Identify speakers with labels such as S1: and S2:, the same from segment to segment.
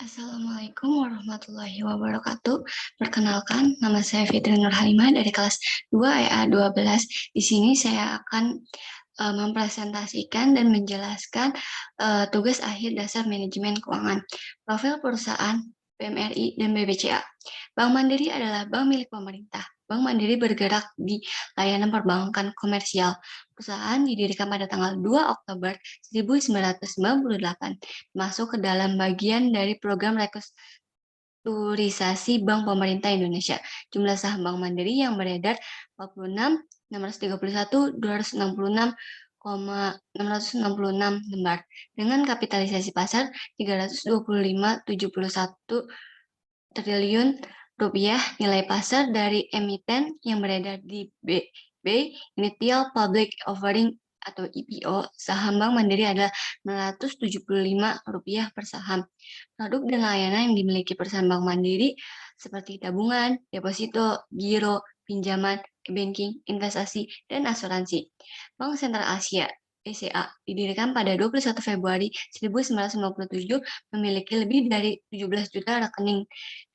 S1: Assalamualaikum warahmatullahi wabarakatuh. Perkenalkan, nama saya Fitri Nurhalimah dari kelas 2 EA 12. Di sini saya akan mempresentasikan dan menjelaskan tugas akhir dasar manajemen keuangan, profil perusahaan, BMRI, dan BBCA. Bank Mandiri adalah bank milik pemerintah. Bank Mandiri bergerak di layanan perbankan komersial. Perusahaan didirikan pada tanggal 2 Oktober 1998, masuk ke dalam bagian dari program restrukturisasi Bank Pemerintah Indonesia. Jumlah saham Bank Mandiri yang beredar 46, 631, 266,666 lembar dengan kapitalisasi pasar 325,71 triliun rupiah. Nilai pasar dari emiten yang beredar di BI Initial Public Offering atau IPO saham Bank Mandiri adalah Rp975 per saham. Produk dan layanan yang dimiliki perusahaan Bank Mandiri seperti tabungan, deposito, giro, pinjaman, banking, investasi, dan asuransi. Bank Sentral Asia BCA didirikan pada 21 Februari 1957, memiliki lebih dari 17 juta rekening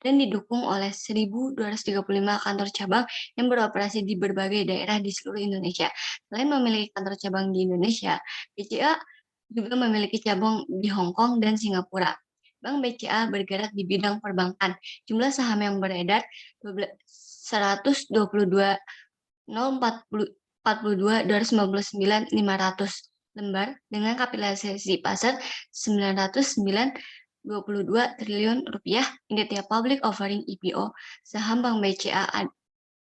S1: dan didukung oleh 1.235 kantor cabang yang beroperasi di berbagai daerah di seluruh Indonesia. Selain memiliki kantor cabang di Indonesia, BCA juga memiliki cabang di Hong Kong dan Singapura. Bank BCA bergerak di bidang perbankan. Jumlah saham yang beredar 122.042.299.500 lembar dengan kapitalisasi pasar 909,22 triliun rupiah. Initial Public Offering IPO saham Bank BCA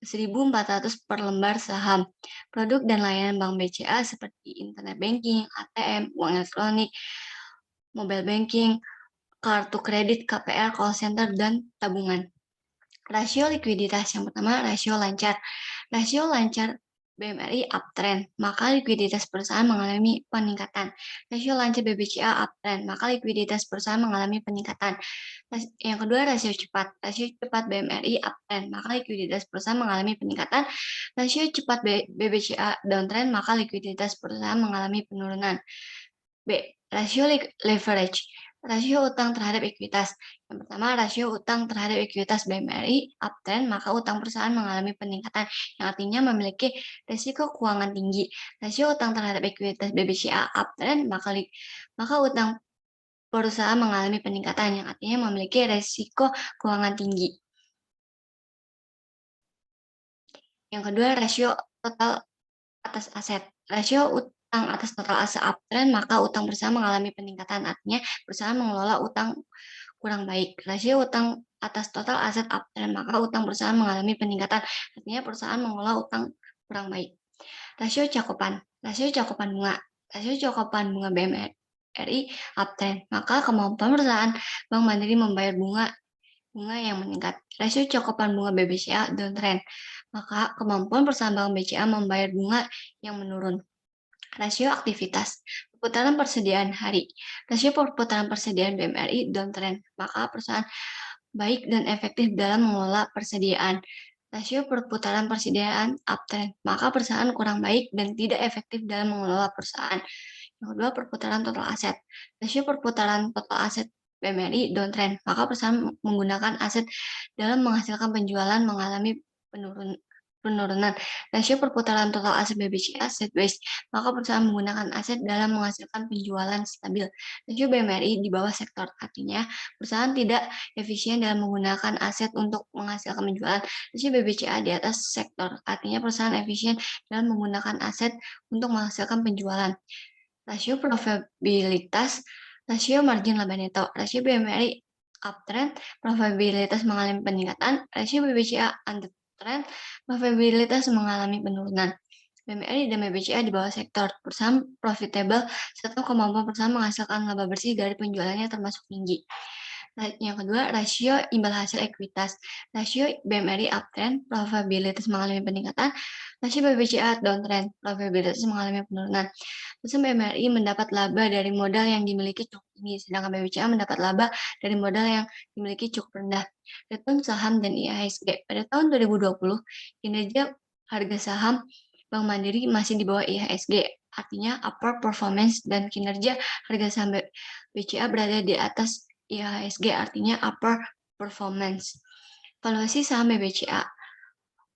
S1: 1.400 per lembar saham. Produk dan layanan Bank BCA seperti internet banking, ATM, uang elektronik, mobile banking, kartu kredit, KPR, call center, dan tabungan. Rasio likuiditas yang pertama, rasio lancar. Rasio lancar BMRI uptrend, maka likuiditas perusahaan mengalami peningkatan. Rasio lancar BBCA uptrend, maka likuiditas perusahaan mengalami peningkatan. Yang kedua, rasio cepat. Rasio cepat BMRI uptrend, maka likuiditas perusahaan mengalami peningkatan. Rasio cepat BBCA downtrend, maka likuiditas perusahaan mengalami penurunan. B. Rasio leverage. Rasio utang terhadap ekuitas. Yang pertama, rasio utang terhadap ekuitas BMRI uptrend, maka utang perusahaan mengalami peningkatan, yang artinya memiliki risiko keuangan tinggi. Rasio utang terhadap ekuitas BBCA uptrend, maka utang perusahaan mengalami peningkatan, yang artinya memiliki risiko keuangan tinggi. Yang kedua, rasio total atas aset. Rasio utang atas total aset uptrend, maka utang perusahaan mengalami peningkatan, artinya perusahaan mengelola utang kurang baik. Rasio utang atas total aset uptrend, maka utang perusahaan mengalami peningkatan, artinya perusahaan mengelola utang kurang baik. Rasio cakupan. Rasio cakupan bunga. Rasio cakupan bunga BMRI uptrend, maka kemampuan perusahaan Bank Mandiri membayar bunga yang meningkat. Rasio cakupan bunga BBCA downtrend, maka kemampuan perusahaan Bank BCA membayar bunga yang menurun. Rasio aktivitas perputaran persediaan hari. Rasio perputaran persediaan BMRI downtrend, maka perusahaan baik dan efektif dalam mengelola persediaan. Rasio perputaran persediaan uptrend, maka perusahaan kurang baik dan tidak efektif dalam mengelola perusahaan. Yang kedua, perputaran total aset. Rasio perputaran total aset BMRI downtrend, maka perusahaan menggunakan aset dalam menghasilkan penjualan mengalami penurunan. Rasio perputaran total aset BBCA sideways, maka perusahaan menggunakan aset dalam menghasilkan penjualan stabil. Rasio BMRI di bawah sektor, artinya perusahaan tidak efisien dalam menggunakan aset untuk menghasilkan penjualan. Rasio BBCA di atas sektor, artinya perusahaan efisien dalam menggunakan aset untuk menghasilkan penjualan. Rasio probabilitas, rasio margin laba neto. Rasio BMRI uptrend, probabilitas mengalami peningkatan. Rasio BBCA undertrend, probabilitas mengalami penurunan. BMRI dan BBCA di bawah sektor, perusahaan profitable serta kemampuan perusahaan menghasilkan laba bersih dari penjualannya termasuk tinggi. Yang kedua, rasio imbal hasil ekuitas. Rasio BMRI uptrend, probabilitas mengalami peningkatan. Rasio BBCA downtrend, probabilitas mengalami penurunan. Perusahaan BMRI mendapat laba dari modal yang dimiliki cukup tinggi, sedangkan BBCA mendapat laba dari modal yang dimiliki cukup rendah. Return saham dan IHSG. Pada tahun 2020, kinerja harga saham Bank Mandiri masih di bawah IHSG, artinya upper performance, dan kinerja harga saham BCA berada di atas IHSG artinya upper performance. Valuasi saham BBCA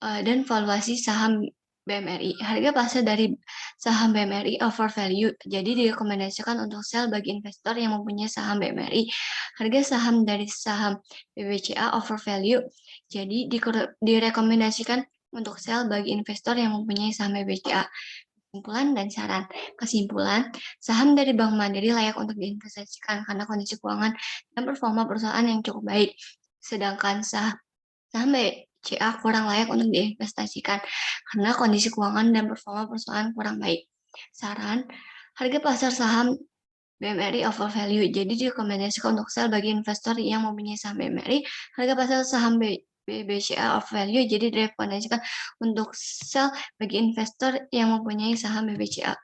S1: dan valuasi saham BMRI. Harga pasar dari saham BMRI over value, jadi direkomendasikan untuk sell bagi investor yang mempunyai saham BMRI. Harga saham dari saham BBCA over value, jadi direkomendasikan untuk sell bagi investor yang mempunyai saham BBCA. Kesimpulan dan saran. Kesimpulan, saham dari Bank Mandiri layak untuk diinvestasikan karena kondisi keuangan dan performa perusahaan yang cukup baik. Sedangkan saham BCA kurang layak untuk diinvestasikan karena kondisi keuangan dan performa perusahaan kurang baik. Saran, harga pasar saham BMRI over value. Jadi direkomendasikan untuk sell bagi investor yang mempunyai saham BMRI. Harga pasar saham BBCA of value, jadi direkomendasikan untuk sell bagi investor yang mempunyai saham BBCA.